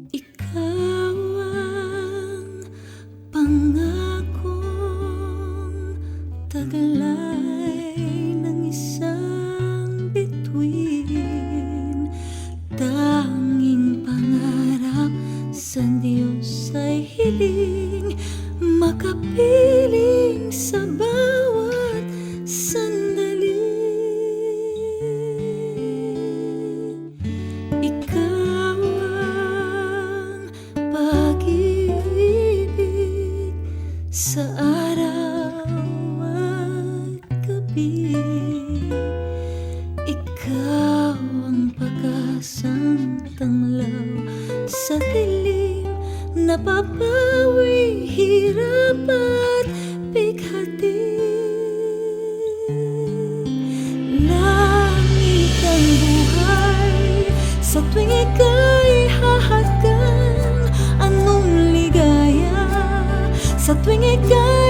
Ikaw ang pangakong taglay ng isang bituin. Tanging pangarap sa Diyos ay hiling, makapiling sa bawat sandali. Ikaw ang pag-ibig sa araw at gabi. Ikaw ang pag-asang tanglaw sa dilim, napapawi hirap at bighati. Langit ang buhay sa tuwing ika'y hahadgan. Anong ligaya sa tuwing ika'y